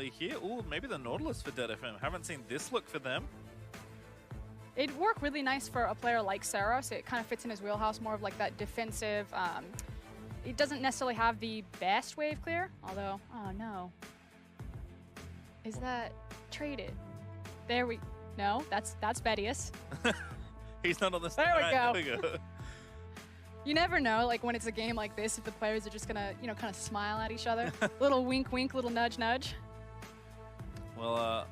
early here. Ooh, maybe the Nautilus for DFM. Haven't seen this look for them. It'd work really nice for a player like Saros. It kind of fits in his wheelhouse, more of like that defensive. It doesn't necessarily have the best wave clear, although, oh no. Is that traded? There we, no, that's Bedius. He's not on the There side. we go. There we go. You never know, like when it's a game like this, if the players are just gonna, you know, kind of smile at each other. Little wink, wink, little nudge, nudge. Well,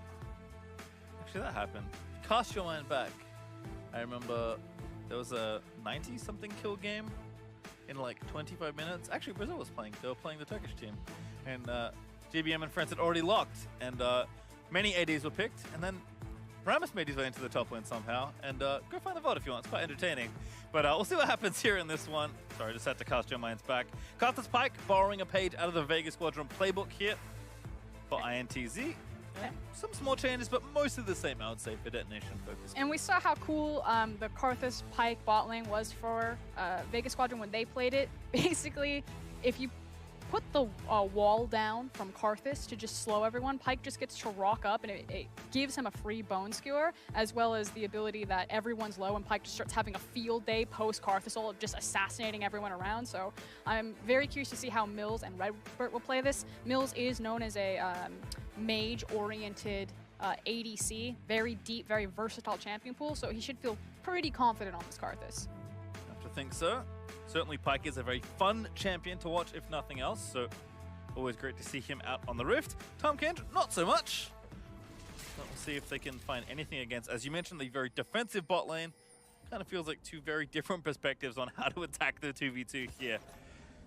actually that happened. Cast your mind back. I remember there was a 90-something kill game in like 25 minutes. Actually, Brazil was playing. They were playing the Turkish team. And GBM and France had already locked. And many ADs were picked. And then Ramus made his way into the top lane somehow. And go find the VOD if you want. It's quite entertaining. But we'll see what happens here in this one. Sorry, just had to cast your minds back. Carthus Pike borrowing a page out of the Vega Squadron playbook here for INTZ. And some small changes, but mostly the same, I would say, for Detonation Focus. And we saw how cool the Carthus Pike bot lane was for Vega Squadron when they played it. Basically, if you put the wall down from Carthus to just slow everyone, Pike just gets to rock up, and it gives him a free bone skewer, as well as the ability that everyone's low, and Pike just starts having a field day post-Carthus ult of just assassinating everyone around. So I'm very curious to see how Mills and Redbert will play this. Mills is known as a mage-oriented ADC, very deep, very versatile champion pool, so he should feel pretty confident on this Carthus. I have to think so. Certainly Pike is a very fun champion to watch, if nothing else, so always great to see him out on the Rift. Tom Kent, not so much. But we'll see if they can find anything against, as you mentioned, the very defensive bot lane. Kind of feels like two very different perspectives on how to attack the 2v2 here,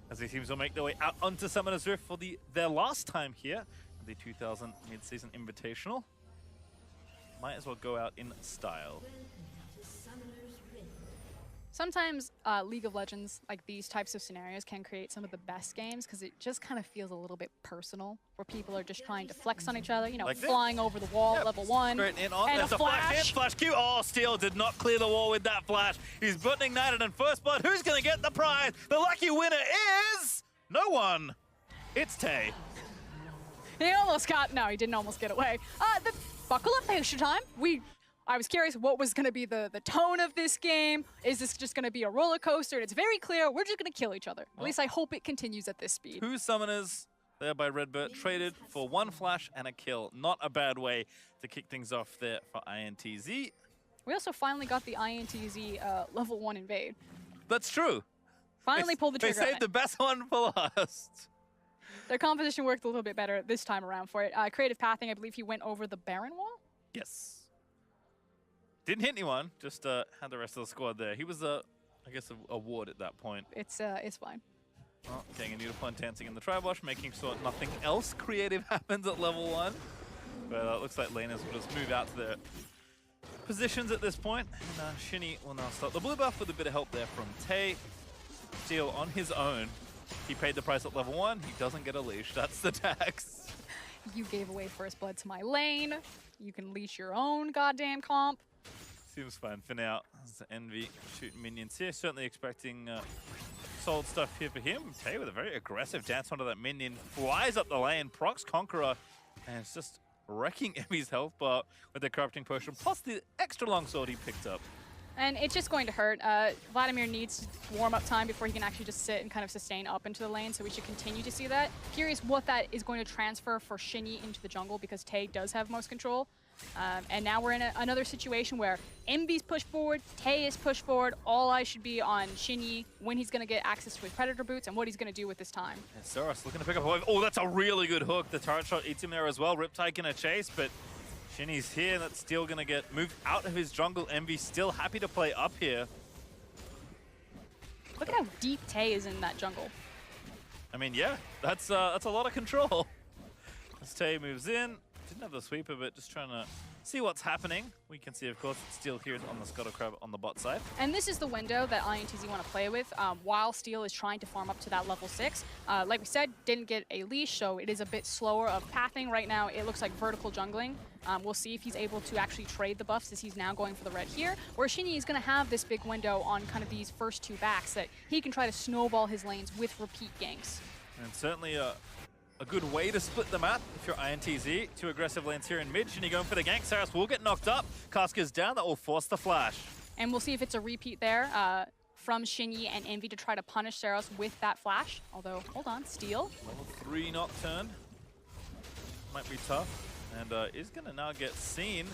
as these teams will make their way out onto Summoner's Rift for their last time here, the 2000 Mid-Season Invitational. Might as well go out in style. Sometimes League of Legends, like these types of scenarios, can create some of the best games because it just kind of feels a little bit personal, where people are just trying to flex on each other, you know, like flying over the wall, level 1, straight in on. and There's a flash. Flash Q. Oh, Steel did not clear the wall with that flash. He's button ignited and first blood. Who's going to get the prize? The lucky winner is no one. It's Tay. He almost got, no, he didn't almost get away. Buckle up, extra time. I was curious what was going to be the tone of this game. Is this just going to be a roller coaster? And it's very clear we're just going to kill each other. At least I hope it continues at this speed. 2 summoners there by Redbert traded for 1 flash and a kill. Not a bad way to kick things off there for INTZ. We also finally got the INTZ level 1 invade. That's true. Finally pulled the trigger. They saved the best one for last. Their composition worked a little bit better this time around for it. Creative pathing, I believe he went over the Baron wall? Yes. Didn't hit anyone, just had the rest of the squad there. He was, I guess, a ward at that point. It's fine. Well, getting a Nudipon dancing in the Tribosh, making sure nothing else creative happens at level 1. But it looks like laners will just move out to their positions at this point. And Shinny will now start the blue buff with a bit of help there from Tay. Steel on his own. He paid the price at level 1. He doesn't get a leash. That's the tax. You gave away first blood to my lane. You can leash your own goddamn comp. Seems fine for now. As Envy shooting minions here. Certainly expecting solid stuff here for him. Tay with a very aggressive dance onto that minion. Flies up the lane. Procs Conqueror. And it's just wrecking Envy's health bar with the corrupting potion. Plus the extra long sword he picked up. And it's just going to hurt. Vladimir needs warm-up time before he can actually just sit and kind of sustain up into the lane, so we should continue to see that. Curious what that is going to transfer for Shinny into the jungle, because Tay does have most control. And now we're in another situation where Envy's pushed forward, Tay is pushed forward. All eyes should be on Shinny, when he's going to get access to his Predator boots, and what he's going to do with this time. And Saros looking to pick up a wave. Oh, that's a really good hook. The turret shot eats him there as well. Riptide gonna chase, but Shinny's here. That's still going to get moved out of his jungle. Envy still happy to play up here. Look at how deep Tay is in that jungle. I mean, yeah, that's a lot of control. As Tay moves in, didn't have the sweeper, but just trying to see what's happening. We can see, of course, it's Steel here on the Scuttle Crab on the bot side. And this is the window that INTZ want to play with while Steel is trying to farm up to that level 6. Like we said, didn't get a leash, so it is a bit slower of pathing. Right now, it looks like vertical jungling. We'll see if he's able to actually trade the buffs, as he's now going for the red here. Where Shinny is going to have this big window on kind of these first 2 backs that he can try to snowball his lanes with repeat ganks. And certainly a good way to split the map if you're INTZ. Two aggressive lanes here in mid. Shinny going for the gank. Saras will get knocked up. Casca's down. That will force the flash. And we'll see if it's a repeat there from Shinny and Envy to try to punish Saras with that flash. Although, hold on, Steel. Level 3 Nocturne. Might be tough. And is going to now get seen.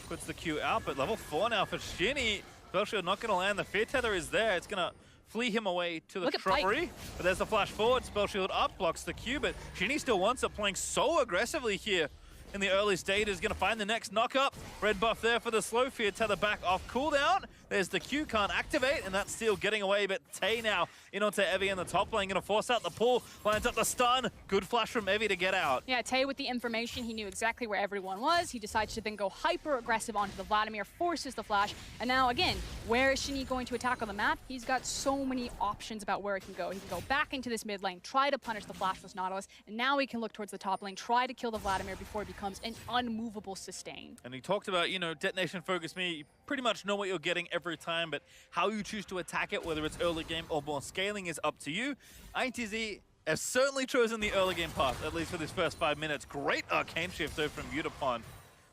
Puts the Q out, but level 4 now for Shinny. Spellshield not going to land. The Fear Tether is there. It's going to flee him away to the shrubbery. But there's the flash forward. Spellshield up, blocks the Q, but Shinny still wants it, playing so aggressively here in the early stages. Going to find the next knock-up. Red buff there for the slow. Fear Tether back off cooldown. There's the Q, can't activate, and that's Steel getting away, but Tay now in onto Evie in the top lane, going to force out the pull, lines up the stun. Good flash from Evie to get out. Yeah, Tay with the information, he knew exactly where everyone was. He decides to then go hyper-aggressive onto the Vladimir, forces the flash, and now again, where is Shinny going to attack on the map? He's got so many options about where he can go. He can go back into this mid lane, try to punish the flashless Nautilus, and now he can look towards the top lane, try to kill the Vladimir before it becomes an unmovable sustain. And he talked about, you know, Detonation FocusMe, you pretty much know what you're getting every time, but how you choose to attack it, whether it's early game or more scaling, is up to you. INTZ has certainly chosen the early game path, at least for this first 5 minutes. Great arcane shift though from Utapon,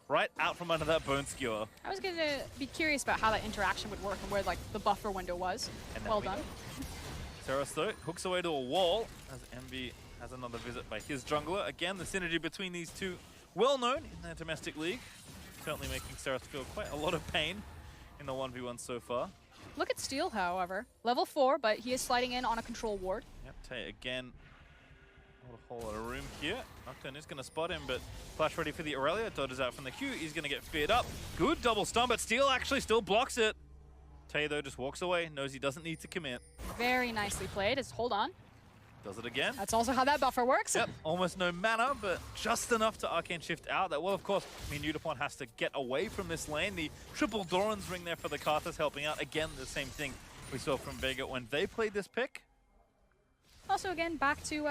right out from under that Bone Skewer. I was going to be curious about how that interaction would work and where like the buffer window was. Well done. Saras though hooks away to a wall as Envy has another visit by his jungler. Again, the synergy between these two, well known in their domestic league. Certainly making Saras feel quite a lot of pain in the 1v1 so far. Look at Steel, however. Level 4, but he is sliding in on a control ward. Yep, Tay again. Not a whole lot of room here. Nocturne is going to spot him, but flash ready for the Aurelia. Dodges out from the Q. He's going to get feared up. Good double stun, but Steel actually still blocks it. Tay, though, just walks away. Knows he doesn't need to commit. Very nicely played. Hold on. Does it again. That's also how that buffer works. Yep, almost no mana, but just enough to arcane shift out. That will, of course, mean Utapon has to get away from this lane. The triple Doran's ring there for the Karthus helping out. Again, the same thing we saw from Vega when they played this pick. Also, again, back to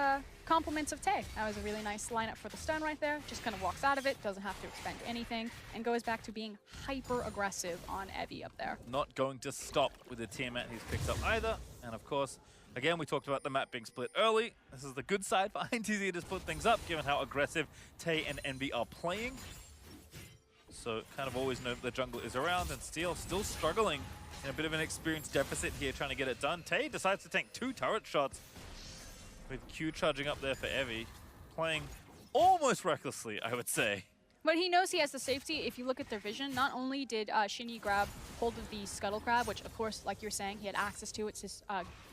compliments of Tay. That was a really nice lineup for the stun right there. Just kind of walks out of it, doesn't have to expend anything, and goes back to being hyper-aggressive on Evie up there. Not going to stop with the Tiamat he's picked up either. And, of course, again, we talked about the map being split early. This is the good side for INTZ to split things up, given how aggressive Tay and Envy are playing. So kind of always know the jungle is around, and Steel still struggling in a bit of an experience deficit here, trying to get it done. Tay decides to tank 2 turret shots with Q charging up there for Evie, playing almost recklessly, I would say. But he knows he has the safety. If you look at their vision, not only did Shinny grab hold of the Scuttle Crab, which of course, like you're saying, he had access to. It's his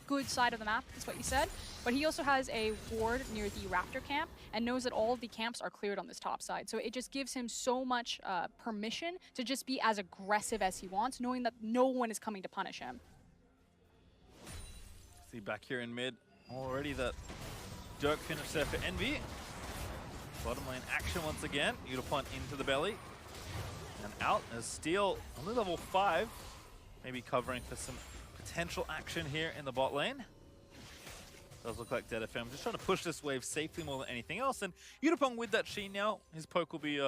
good side of the map, is what you said. But he also has a ward near the Raptor camp and knows that all of the camps are cleared on this top side. So it just gives him so much permission to just be as aggressive as he wants, knowing that no one is coming to punish him. See back here in mid, already that Dirk finish there for Envy. Bottom lane action once again. Utapon into the belly. And out as Steel, only level 5. Maybe covering for some potential action here in the bot lane. Does look like DFM just trying to push this wave safely more than anything else. And Utapon with that Sheen now, his poke will be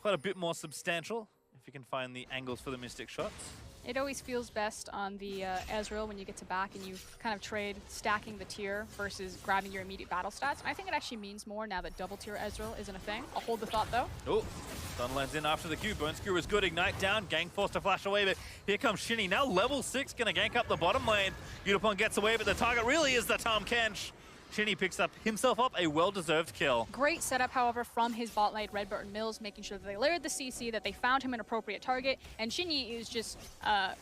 quite a bit more substantial if you can find the angles for the Mystic shots. It always feels best on the Ezreal when you get to back and you kind of trade stacking the tier versus grabbing your immediate battle stats. And I think it actually means more now that double tier Ezreal isn't a thing. I'll hold the thought though. Oh, stun lands in after the Q. Bone Skewer is good. Ignite down. Gang forced to flash away, but here comes Shinny. Now level 6, gonna gank up the bottom lane. Utapon gets away, but the target really is the Tahm Kench. Shinny picks up himself up a well-deserved kill. Great setup, however, from his bot lane, Redbird and Mills, making sure that they layered the CC, that they found him an appropriate target, and Shinny is just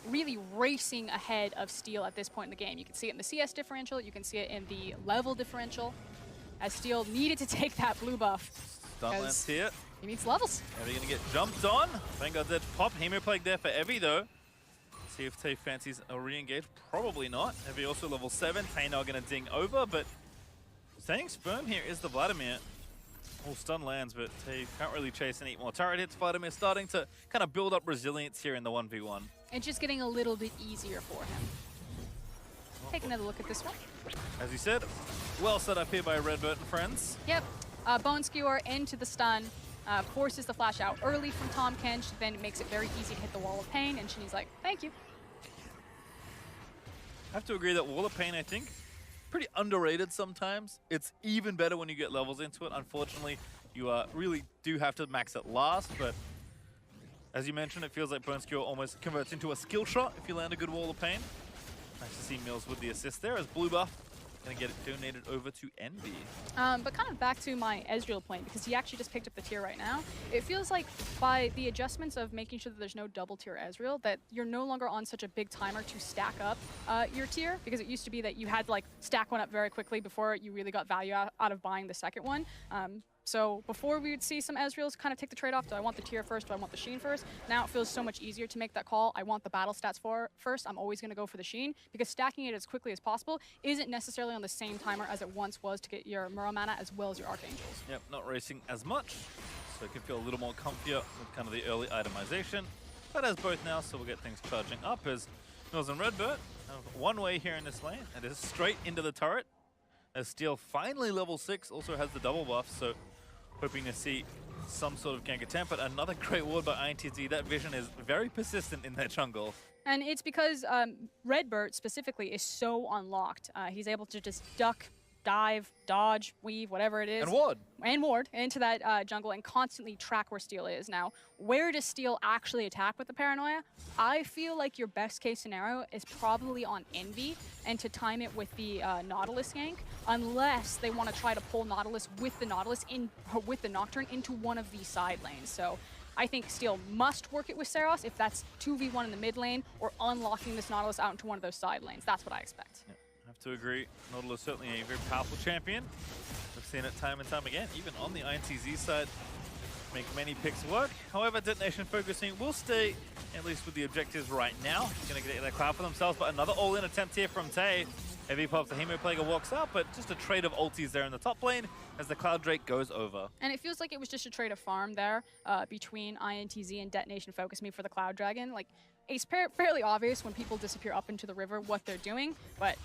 really racing ahead of Steel at this point in the game. You can see it in the CS differential, you can see it in the level differential, as Steel needed to take that blue buff. Stun lance here. He needs levels. Evie gonna get jumped on. Vanguard's edge pop. Hemo Plague there for Evie though. See if Tay fancies a re-engage. Probably not. Evie also level 7. Tay now gonna ding over, but staying firm here is the Vladimir. All stun lands, but Tay can't really chase and eat more turret hits. Vladimir starting to kind of build up resilience here in the 1v1. It's just getting a little bit easier for him. Take another look at this one. As you said, well set up here by Redbird and friends. Yep, Bone Skewer into the stun, forces the flash out early from Tahm Kench, then it makes it very easy to hit the Wall of Pain, and Shinny's like, thank you. I have to agree that Wall of Pain, I think, pretty underrated sometimes. It's even better when you get levels into it. Unfortunately, you really do have to max it last, but as you mentioned, it feels like Bone Skewer almost converts into a skill shot if you land a good wall of pain. Nice to see Mills with the assist there as Blue Buff gonna get it donated over to Envy. But kind of back to my Ezreal point, because he actually just picked up the tier right now. It feels like by the adjustments of making sure that there's no double tier Ezreal, that you're no longer on such a big timer to stack up your tier, because it used to be that you had to like stack one up very quickly before you really got value out of buying the second one. So before we would see some Ezreals kind of take the trade-off, do I want the tier first, do I want the Sheen first? Now it feels so much easier to make that call. I want the battle stats first. I'm always going to go for the Sheen, because stacking it as quickly as possible isn't necessarily on the same timer as it once was to get your Muro mana as well as your Archangels. Yep, not racing as much, so it can feel a little more comfier with kind of the early itemization. But as both now, so we'll get things charging up as Mills and Redbird have one way here in this lane, and it is straight into the turret. As Steel finally level 6, also has the double buff, so hoping to see some sort of gank attempt, but another great ward by INTZ. That vision is very persistent in their jungle. And it's because Redbird specifically is so unlocked. He's able to just duck, dive, dodge, weave, whatever it is. And ward into that jungle and constantly track where Steel is. Now, where does Steel actually attack with the Paranoia? I feel like your best case scenario is probably on Envy and to time it with the Nautilus gank, unless they want to try to pull Nautilus with the Nocturne into one of these side lanes. So I think Steel must work it with Saros if that's 2v1 in the mid lane or unlocking this Nautilus out into one of those side lanes. That's what I expect. Yep. I have to agree. Nautilus certainly a very powerful champion. We've seen it time and time again, even on the INTZ side, make many picks work. However, Detonation focusing will stay, at least with the objectives right now. Gonna get that cloud for themselves, but another all-in attempt here from Tay. Heavy pops, the Hemo Plaguer walks out, but just a trade of ultis there in the top lane as the Cloud Drake goes over. And it feels like it was just a trade of farm there between INTZ and Detonation FocusMe for the Cloud Dragon. Like, it's fairly obvious when people disappear up into the river what they're doing, but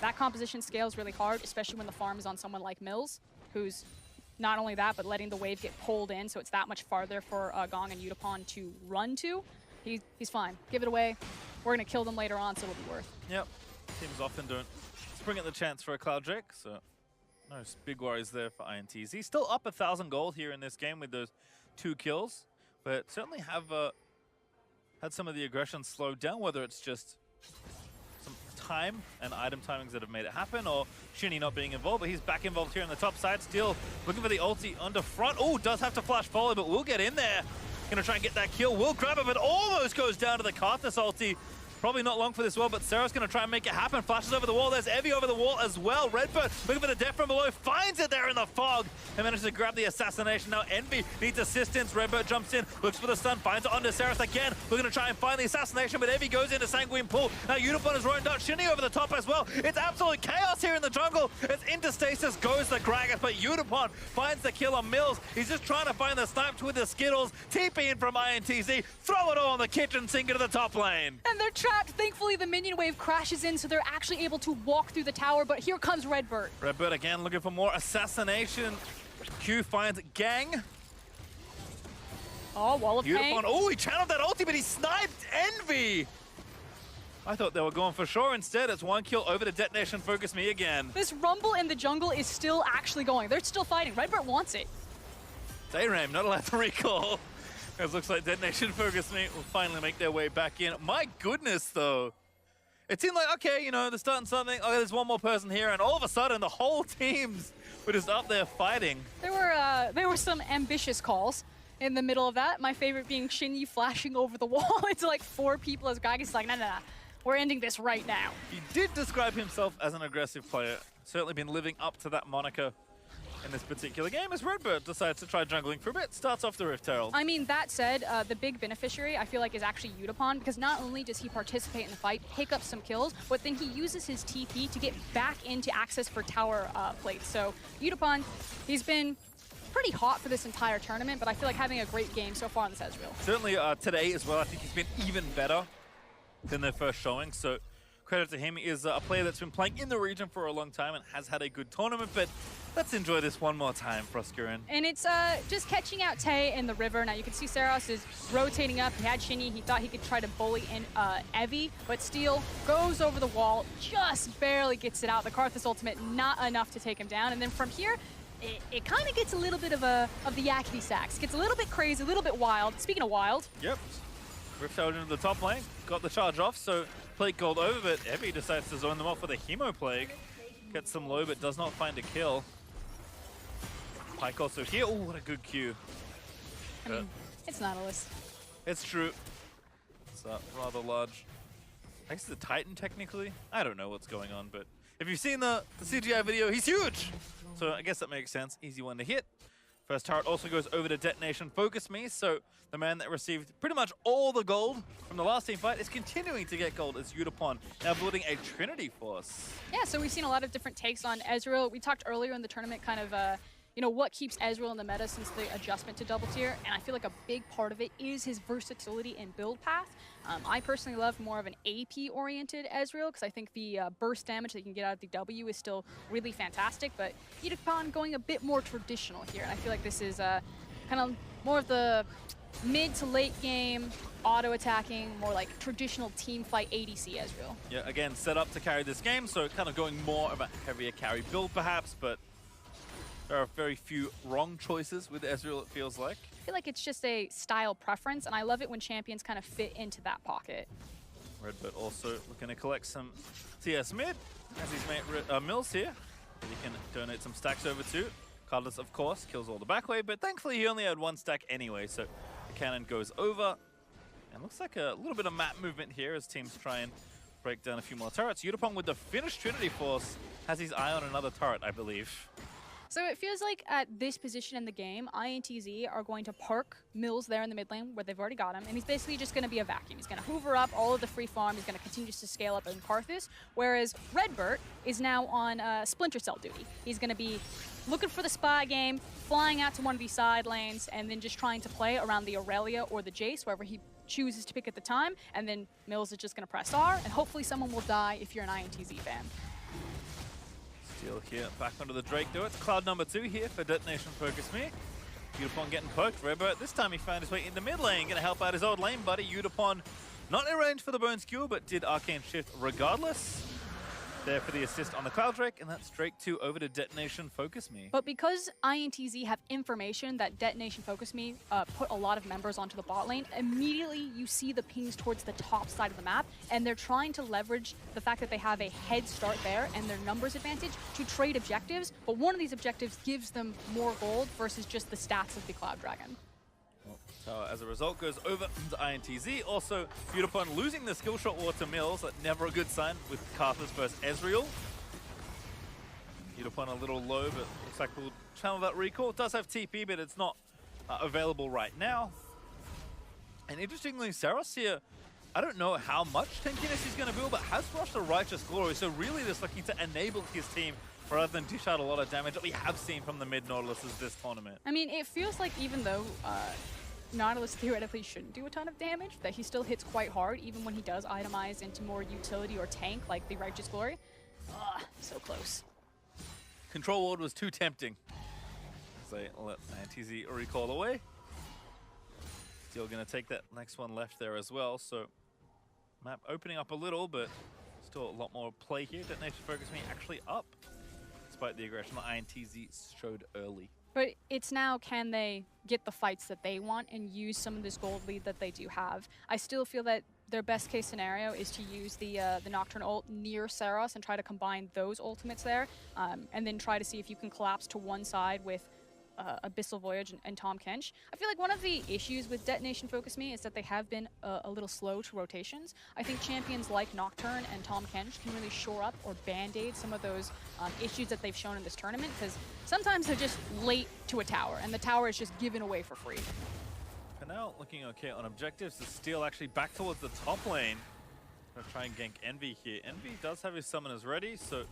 that composition scales really hard, especially when the farm is on someone like Mills, who's not only that, but letting the wave get pulled in, so it's that much farther for Gong and Yutapon to run to. He's fine. Give it away. We're going to kill them later on, so it'll be worth. Yep. Teams often don't spring at the chance for a Cloud Drake, so no big worries there for INTZ. Still up 1,000 gold here in this game with those 2 kills, but certainly have had some of the aggression slowed down, whether it's just some time and item timings that have made it happen, or Shinny not being involved, but he's back involved here on the top side. Still looking for the ulti under front. Oh, does have to flash forward, but we'll get in there. Gonna try and get that kill. Will grab it, but almost goes down to the Karthus ulti. Probably not long for this wall, but Sarah's going to try and make it happen. Flashes over the wall. There's Evie over the wall as well. Redbird looking for the death from below. Finds it there in the fog and manages to grab the assassination. Now Envy needs assistance. Redbird jumps in, looks for the stun, finds it onto Saras again. We're going to try and find the assassination, but Evie goes into Sanguine Pool. Now Yutapon is rolling down. Shinny over the top as well. It's absolute chaos here in the jungle. As into stasis goes the Gragas, but Yutapon finds the kill on Mills. He's just trying to find the snipes with the Skittles. TP in from INTZ. Throw it all on the kitchen sink into the top lane. And they're trapped. Thankfully, the minion wave crashes in, so they're actually able to walk through the tower, but here comes Redbird. Redbird again looking for more assassination. Q finds Gang. Oh, wall of pain. Oh, he channeled that ulti, but he sniped Envy. I thought they were going for sure. Instead, it's 1 kill over to Detonation FocusMe again. This rumble in the jungle is still actually going. They're still fighting. Redbird wants it. Dayram not allowed to recall. It looks like Detonation FocusMe will finally make their way back in. My goodness, though. It seemed like, okay, you know, they're starting something. Oh, there's one more person here, and all of a sudden, the whole teams were just up there fighting. There were some ambitious calls in the middle of that. My favorite being Shinyi flashing over the wall into like 4 people as Gragas like, nah. We're ending this right now. He did describe himself as an aggressive player. Certainly been living up to that moniker in this particular game as Redbird decides to try jungling for a bit. Starts off the Rift Herald. I mean, that said, the big beneficiary, I feel like, is actually Yutapon, because not only does he participate in the fight, pick up some kills, but then he uses his TP to get back into access for tower plates. So Yutapon, he's been pretty hot for this entire tournament, but I feel like having a great game so far on this Ezreal. Certainly today as well, I think he's been even better than their first showing. So credit to him. He is a player that's been playing in the region for a long time and has had a good tournament, but Let's enjoy this one more time, Proscurin. And it's just catching out Tay in the river. Now you can see Saros is rotating up. He had Shinny. He thought he could try to bully in Evie, but Steel goes over the wall, just barely gets it out. The Karthus ultimate, not enough to take him down. And then from here, it kind of gets a little bit of the yakety sax. Gets a little bit crazy, a little bit wild. Speaking of wild. Yep. Rift out into the top lane, got the charge off, so Plague Gold over, but Evie decides to zone them off with a Hemo Plague. Gets some low, but does not find a kill. Pyke also here. Oh, what a good Q. I mean, it's Nautilus. It's true. It's rather large. I guess it's a Titan, technically. I don't know what's going on, but if you've seen the CGI video, he's huge! So I guess that makes sense. Easy one to hit. First turret also goes over to Detonation FocusMe, so the man that received pretty much all the gold from the last team fight is continuing to get gold as Yutapon now building a Trinity Force. Yeah, so we've seen a lot of different takes on Ezreal. We talked earlier in the tournament kind of you know, what keeps Ezreal in the meta since the adjustment to double tier, and I feel like a big part of it is his versatility and build path. I personally love more of an AP-oriented Ezreal because I think the burst damage that you can get out of the W is still really fantastic, but Yutapon going a bit more traditional here, and I feel like this is kind of more of the mid to late game, auto-attacking, more like traditional team fight ADC Ezreal. Yeah, again, set up to carry this game, so kind of going more of a heavier carry build perhaps, but there are very few wrong choices with Ezreal, it feels like. I feel like it's just a style preference, and I love it when champions kind of fit into that pocket. Redbird also looking to collect some CS mid as his mate Mills here, that he can donate some stacks over to. Cardless, of course, kills all the back way, but thankfully he only had one stack anyway, so the cannon goes over. And looks like a little bit of map movement here as teams try and break down a few more turrets. Yutapon with the finished Trinity Force has his eye on another turret, I believe. So it feels like at this position in the game, INTZ are going to park Mills there in the mid lane where they've already got him, and he's basically just going to be a vacuum. He's going to hoover up all of the free farm. He's going to continue to scale up in Karthus, whereas Redbird is now on Splinter Cell duty. He's going to be looking for the spy game, flying out to one of these side lanes, and then just trying to play around the Aurelia or the Jace, wherever he chooses to pick at the time, and then Mills is just going to press R, and hopefully someone will die if you're an INTZ fan. Steel here, back onto the Drake though. It's cloud number 2 here for Detonation FocusMe. Yutapon getting poked. Redbird this time he found his way into mid lane, gonna help out his old lane buddy. Yutapon not in range for the Bone Skewer, but did Arcane Shift regardless. There for the assist on the Cloud Drake, and that's Drake 2 over to Detonation FocusMe. But because INTZ have information that Detonation FocusMe put a lot of members onto the bot lane, immediately you see the pings towards the top side of the map, and they're trying to leverage the fact that they have a head start there and their numbers advantage to trade objectives, but one of these objectives gives them more gold versus just the stats of the Cloud Dragon. So as a result, goes over to INTZ. Also, Yutapon losing the skill shot war to Mills. Never a good sign with Karthus versus Ezreal. Yutapon a little low, but looks like we'll channel that recall. It does have TP, but it's not available right now. And interestingly, Saros here, I don't know how much tankiness he's going to build, but has rushed a Righteous Glory. So really just looking to enable his team rather than dish out a lot of damage that we have seen from the mid-Nautiluses this tournament. I mean, it feels like even though Nautilus theoretically shouldn't do a ton of damage, that he still hits quite hard, even when he does itemize into more utility or tank, like the Righteous Glory. So close. Control Ward was too tempting. So let INTZ recall away. Still going to take that next one left there as well, so map opening up a little, but still a lot more play here. Detonation FocusMe actually up, despite the aggression that INTZ showed early. But it's now, can they get the fights that they want and use some of this gold lead that they do have? I still feel that their best case scenario is to use the Nocturne ult near Saros and try to combine those ultimates there, and then try to see if you can collapse to one side with Abyssal Voyage and Tahm Kench. I feel like one of the issues with Detonation FocusMe is that they have been a little slow to rotations. I think champions like Nocturne and Tahm Kench can really shore up or band-aid some of those issues that they've shown in this tournament, because sometimes they're just late to a tower, and the tower is just given away for free. For now, looking okay on objectives. The Steel actually back towards the top lane. Gonna try and gank Envy here. Envy does have his summoners ready, so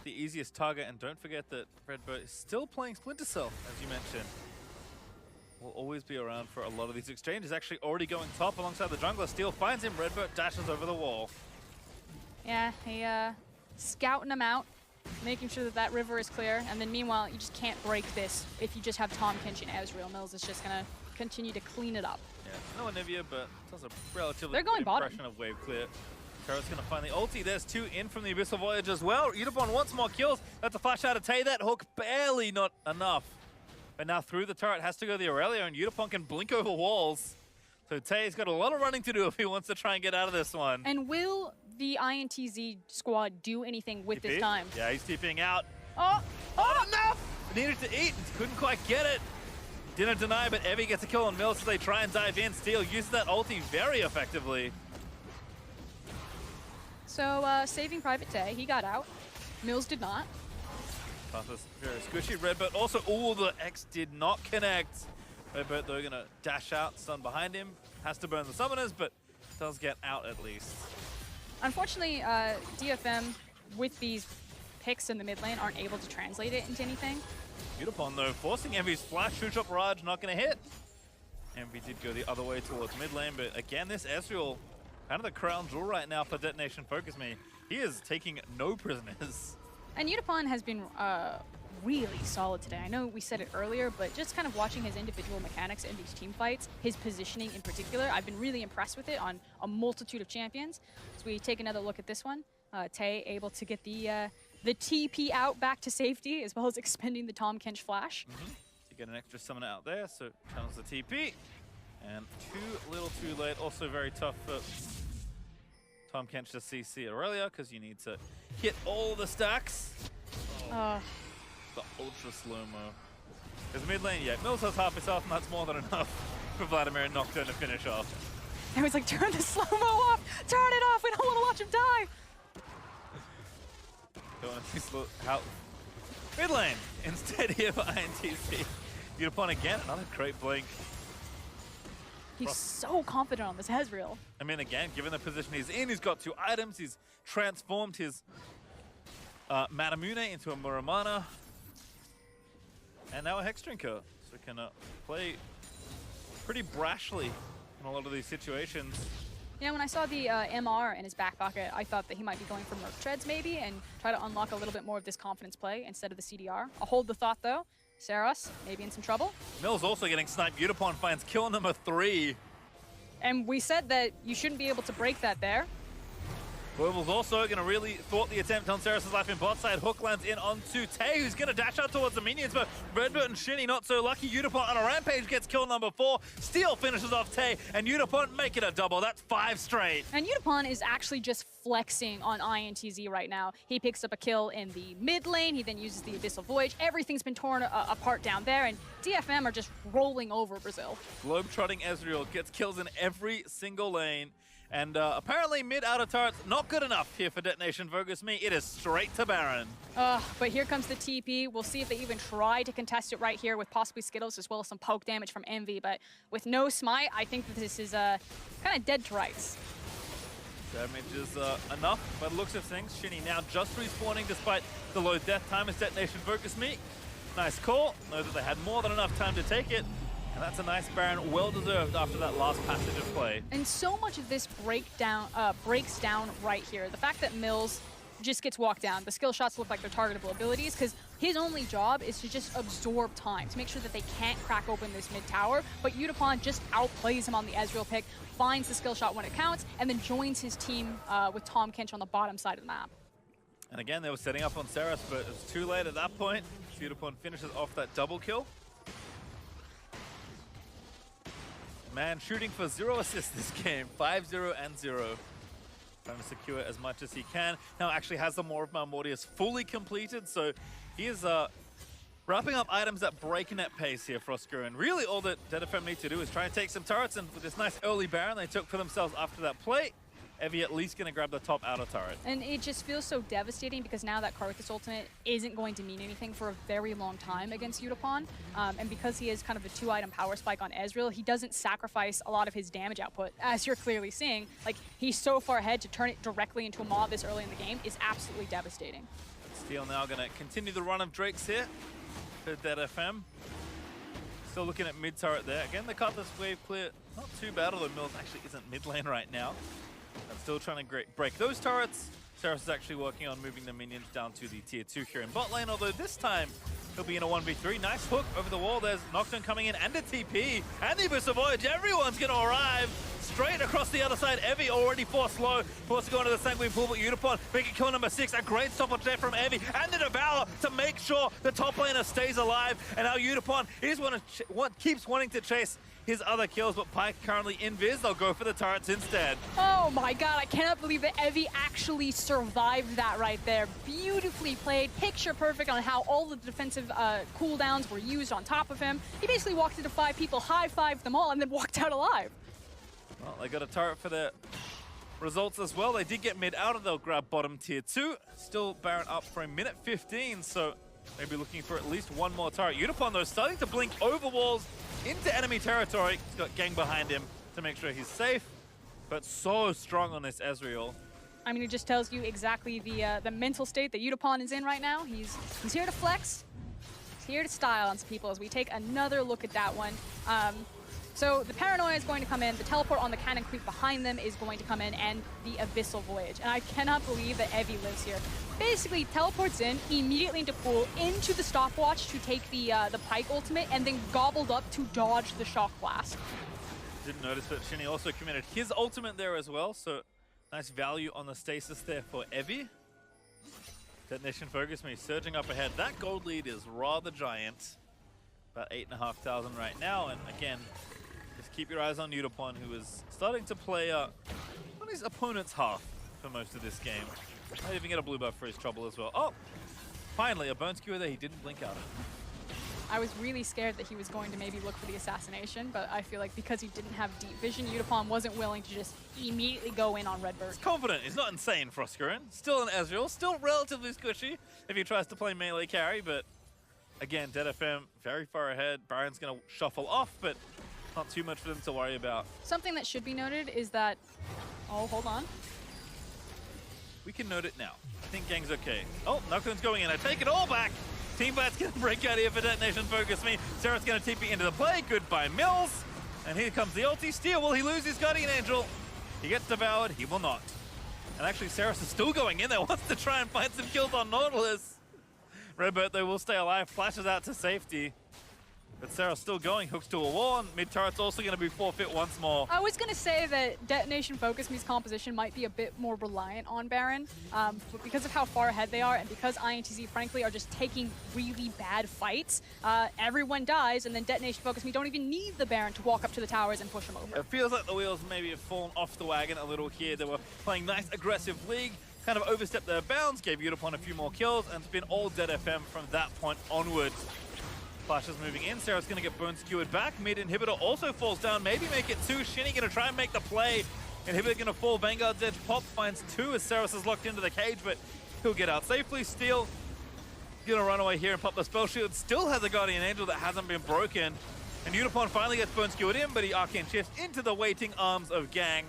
the easiest target, and don't forget that Redbird is still playing Splinter Cell, as you mentioned. Will always be around for a lot of these exchanges. Actually already going top alongside the jungler. Steel finds him, Redbird dashes over the wall. Yeah, he scouting him out. making sure that that river is clear. And then meanwhile, you just can't break this if you just have Tahm Kench and Ezreal. Mills is just going to continue to clean it up. Yeah, no Anivia, but it's also relatively They're going good bottom. impression of wave clear. Turret's going to find the ulti. There's 2 in from the Abyssal Voyage as well. Udapon wants more kills. That's a flash out of Tay. That hook barely not enough. But now through the turret has to go the Aurelia, and Udapon can blink over walls. So Tay's got a lot of running to do if he wants to try and get out of this one. And will the INTZ squad do anything with this time? Yeah, he's TPing out. Oh! Oh, enough! Needed to eat, couldn't quite get it. Didn't deny, but Evie gets a kill on Mills, so they try and dive in. Steel uses that ulti very effectively. So saving Private Tay, he got out. Mills did not. Karthus very squishy. Redbird also, the X did not connect. Redbird though gonna dash out, stun behind him. Has to burn the summoners, but does get out at least. Unfortunately, DFM with these picks in the mid lane aren't able to translate it into anything. Udapon though, forcing Envy's flash, shoot shot barrage, not gonna hit. Envy did go the other way towards mid lane, but again, this Ezreal, kind of the crown jewel right now for Detonation FocusMe. He is taking no prisoners. And Udapon has been really solid today. I know we said it earlier, but just kind of watching his individual mechanics in these team fights, his positioning in particular, I've been really impressed with it on a multitude of champions. So we take another look at this one. Tay able to get the TP out back to safety, as well as expending the Tahm Kench flash. To get an extra summoner out there, so channels the TP. And too little too late, also very tough for Tahm Kench to CC Aurelia, because you need to hit all the stacks. The ultra slow-mo. Because mid lane, yeah, Mills has half his health, and that's more than enough for Vladimir and Nocturne to finish off. I was like, turn the slow-mo off! Turn it off! We don't want to watch him die! Don't want to see slow how mid lane instead here for INTZ. Udapon again, another great blink. He's so confident on this Ezreal. I mean, again, given the position he's in, he's got 2 items. He's transformed his Matamune into a Muramana. And now a Hex Drinker. So can play pretty brashly in a lot of these situations. Yeah, when I saw the MR in his back pocket, I thought that he might be going for Merc Treads maybe and try to unlock a little bit more of this confidence play instead of the CDR. I'll hold the thought though. Saros, maybe in some trouble. Mills also getting sniped. Udapon finds kill number 3. And we said that you shouldn't be able to break that there. Werewolf's also going to really thwart the attempt on Saros' life in bot side. Hook lands in onto Tay, who's going to dash out towards the minions, but Redbird and Shinny not so lucky. Udapon on a rampage gets kill number 4. Steel finishes off Tay, and Udapon make it a double. That's 5 straight. And Udapon is actually just flexing on INTZ right now. He picks up a kill in the mid lane. He then uses the Abyssal Voyage. Everything's been torn apart down there, and DFM are just rolling over Brazil. Globetrotting Ezreal gets kills in every single lane. And apparently mid-outer turret's not good enough here for Detonation FocusMe. It is straight to Baron. But here comes the TP. We'll see if they even try to contest it right here with possibly Skittles as well as some poke damage from Envy. But with no smite, I think that this is kind of dead to rights. Damage is enough by the looks of things. Shinny now just respawning despite the low death time as Detonation FocusMe. Nice call. Know that they had more than enough time to take it. And that's a nice Baron, well-deserved after that last passage of play. And so much of this breaks down right here. The fact that Mills just gets walked down. The skill shots look like they're targetable abilities because his only job is to just absorb time, to make sure that they can't crack open this mid tower. But Udapon just outplays him on the Ezreal pick, finds the skill shot when it counts, and then joins his team with Tahm Kench on the bottom side of the map. And again, they were setting up on Saros, but it was too late at that point. Udapon finishes off that double kill. Man shooting for 0 assists this game, 5-0 and 0. Trying to secure as much as he can. Now actually has the Maw of Malmortius fully completed, so he is wrapping up items at breakneck pace here, Frostgirl. And really all that DFM need to do is try and take some turrets, and with this nice early Baron they took for themselves after that play, Evie at least going to grab the top outer turret. And it just feels so devastating because now that Karthus ultimate isn't going to mean anything for a very long time against Udapon. And because he has kind of a 2-item power spike on Ezreal, he doesn't sacrifice a lot of his damage output. As you're clearly seeing, like he's so far ahead to turn it directly into a Maw this early in the game is absolutely devastating. Steel now going to continue the run of Drakes here for DFM. Still looking at mid turret there. Again, the Karthus wave clear, not too bad, although Mills actually isn't mid lane right now. I'm still trying to break those turrets. Seros is actually working on moving the minions down to the tier 2 here in bot lane, although this time he'll be in a 1v3. Nice hook over the wall. There's Nocturne coming in and a TP. And the Abyssal Voyage. Everyone's going to arrive straight across the other side. Evie already forced low. Forced to go into the Sanguine Pool, but Unipon making kill number 6. A great stoppage there from Evie and the Devour to make sure the top laner stays alive. And now Unipon is keeps wanting to chase his other kills, but Pyke currently invis. They'll go for the turrets instead. Oh my god, I cannot believe that Evie actually survived that right there. Beautifully played, picture perfect on how all the defensive cooldowns were used on top of him. He basically walked into 5 people, high-fived them all, and then walked out alive. Well, they got a turret for their results as well. They did get mid out of, they'll grab bottom tier 2. Still Baron up for a minute 15, so maybe looking for at least one more turret. Unipon, though, starting to blink over walls into enemy territory. He's got gang behind him to make sure he's safe, but so strong on this Ezreal. I mean, it just tells you exactly the mental state that Unipon is in right now. He's here to flex. He's here to style on some people as we take another look at that one. So the Paranoia is going to come in, the teleport on the Cannon Creep behind them is going to come in, and the Abyssal Voyage. And I cannot believe that Evie lives here. Basically teleports in, immediately into pool, into the stopwatch to take the Pyke ultimate, and then gobbled up to dodge the Shock Blast. Didn't notice that Shinny also committed his ultimate there as well, so nice value on the stasis there for Evie. Detonation FocusMe surging up ahead. That gold lead is rather giant. About 8,500 right now, and again, just keep your eyes on Unipon, who is starting to play on his opponent's half for most of this game. Might even get a blue buff for his trouble as well. Oh, finally, a burn skewer there he didn't blink out of. I was really scared that he was going to maybe look for the assassination, but I feel like because he didn't have deep vision, Unipon wasn't willing to just immediately go in on Redbird. He's confident. He's not insane, Froskurin. Still an Ezreal, still relatively squishy if he tries to play melee carry, but again, DFM very far ahead. Baron's going to shuffle off, but not too much for them to worry about. Something that should be noted is that... Oh, hold on. We can note it now. I think gang's okay. Oh, Nocturne's going in. I take it all back. Teamfight's going to break out here for Detonation FocusMe. Sarah's going to TP into the play. Goodbye, Mills. And here comes the ulti. Steal. Will he lose his Guardian Angel? He gets devoured. He will not. And actually, Saris is still going in there. Wants to try and find some kills on Nautilus. Redbird, though, will stay alive. Flashes out to safety. But Sarah's still going. Hooks to a wall. And mid-turret's also going to be forfeit once more. I was going to say that Detonation FocusMe's composition might be a bit more reliant on Baron. But because of how far ahead they are, and because INTZ, frankly, are just taking really bad fights, everyone dies, and then Detonation FocusMe don't even need the Baron to walk up to the towers and push them over. It feels like the wheels maybe have fallen off the wagon a little here. They were playing nice, aggressive league. Kind of overstepped their bounds, gave Unipon a few more kills, and it's been all dead FM from that point onwards. Flash is moving in. Sarah's going to get bone skewered back. Mid inhibitor also falls down. Maybe make it 2. Shinny going to try and make the play. Inhibitor going to fall. Vanguard's edge pop finds 2 as Saris is locked into the cage, but he'll get out safely. Steel going to run away here and pop the spell shield. Still has a Guardian Angel that hasn't been broken. And Unipon finally gets bone skewered in, but he arcane shifts into the waiting arms of Gang.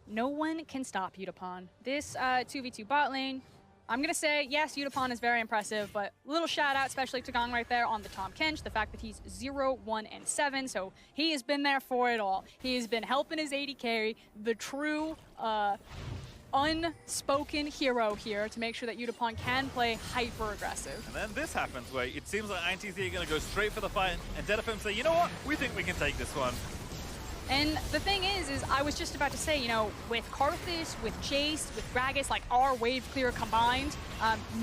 No one can stop Unipon. This 2v2 bot lane, I'm going to say, yes, Unipon is very impressive, but little shout out, especially to Gong right there on the Tahm Kench, the fact that he's 0, 1, and 7, so he has been there for it all. He has been helping his AD carry, the true unspoken hero here to make sure that Unipon can play hyper-aggressive. And then this happens where it seems like INTZ are going to go straight for the fight, and DFM say, you know what, we think we can take this one. And the thing is I was just about to say, you know, with Karthus, with Jace, with Gragas, like our wave clear combined,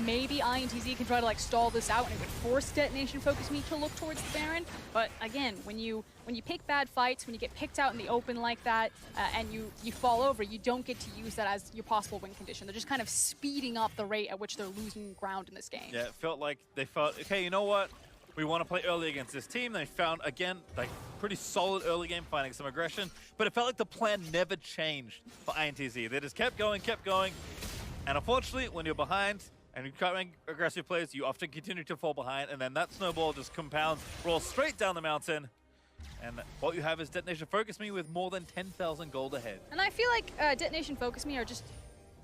maybe INTZ can try to like stall this out and it would force Detonation FocusMe to look towards the Baron. But again, when you pick bad fights, when you get picked out in the open like that, and you fall over, you don't get to use that as your possible win condition. They're just kind of speeding up the rate at which they're losing ground in this game. Yeah, it felt like they felt, okay, you know what? We want to play early against this team. They found, again, like pretty solid early game, finding some aggression. But it felt like the plan never changed for INTZ. They just kept going. And unfortunately, when you're behind and you can't make aggressive plays, you often continue to fall behind. And then that snowball just compounds, rolls straight down the mountain. And what you have is Detonation FocusMe with more than 10,000 gold ahead. And I feel like Detonation FocusMe are just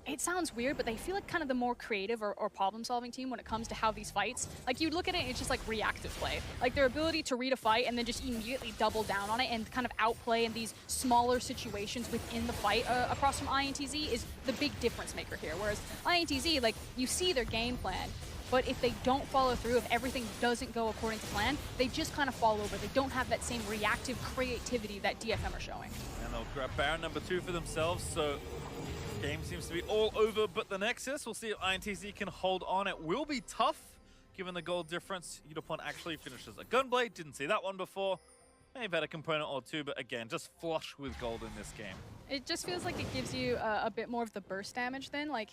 it sounds weird, but they feel like kind of the more creative or problem-solving team when it comes to how these fights, like you look at it and it's just like reactive play. Like their ability to read a fight and then just immediately double down on it and kind of outplay in these smaller situations within the fight across from INTZ is the big difference maker here. Whereas INTZ, like you see their game plan, but if they don't follow through, if everything doesn't go according to plan, they just kind of fall over. They don't have that same reactive creativity that DFM are showing. And they'll grab Baron number 2 for themselves, so game seems to be all over but the Nexus. We'll see if INTZ can hold on. It will be tough, given the gold difference. Udapon actually finishes a Gunblade. Didn't see that one before. May have had a component or two, but again, just flush with gold in this game. It just feels like it gives you a bit more of the burst damage then. Like,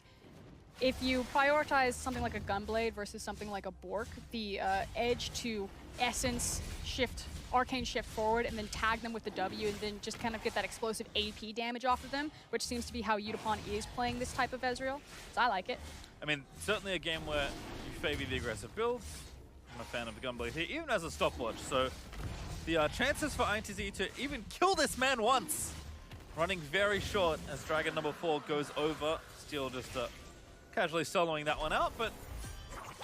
if you prioritize something like a Gunblade versus something like a Bork, the edge to Essence shift, Arcane shift forward, and then tag them with the W, and then just kind of get that explosive AP damage off of them, which seems to be how Udapon is playing this type of Ezreal. So I like it. I mean, certainly a game where you favor the aggressive builds. I'm a fan of the Gunblade here, even as a stopwatch. So the chances for INTZ to even kill this man once, running very short as Dragon number 4 goes over. Steel just casually soloing that one out, but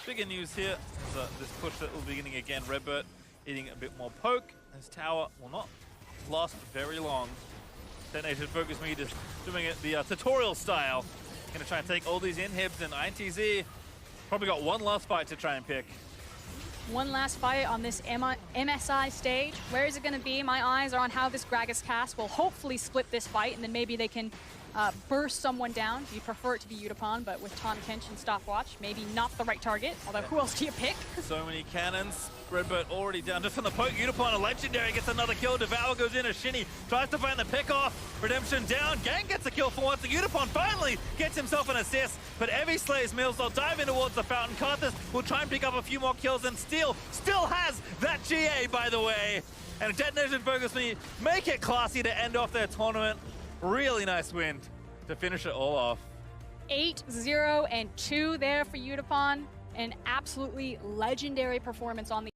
bigger news here is this push that will be beginning again. Redbird eating a bit more poke. This tower will not last very long. DetonatioN FocusMe just doing it the tutorial style. Gonna try and take all these inhibs, and INTZ probably got one last fight to try and pick. One last fight on this MSI stage. Where is it gonna be? My eyes are on how this Gragas cast will hopefully split this fight, and then maybe they can burst someone down. You prefer it to be Udapon, but with Tahm Kench and Stopwatch, maybe not the right target. Although, who else do you pick? So many cannons. Redbird already down just on the poke. Udapon, a legendary, gets another kill. Devour goes in as Shinny tries to find the pick off. Redemption down. Gang gets a kill for once. Udapon finally gets himself an assist, but Evie slays Mills. They'll dive in towards the fountain. Karthus will try and pick up a few more kills, and Steel still has that GA, by the way. And DetonatioN FocusMe make it classy to end off their tournament. Really nice win to finish it all off. 8-0-2 there for Udapon. An absolutely legendary performance on the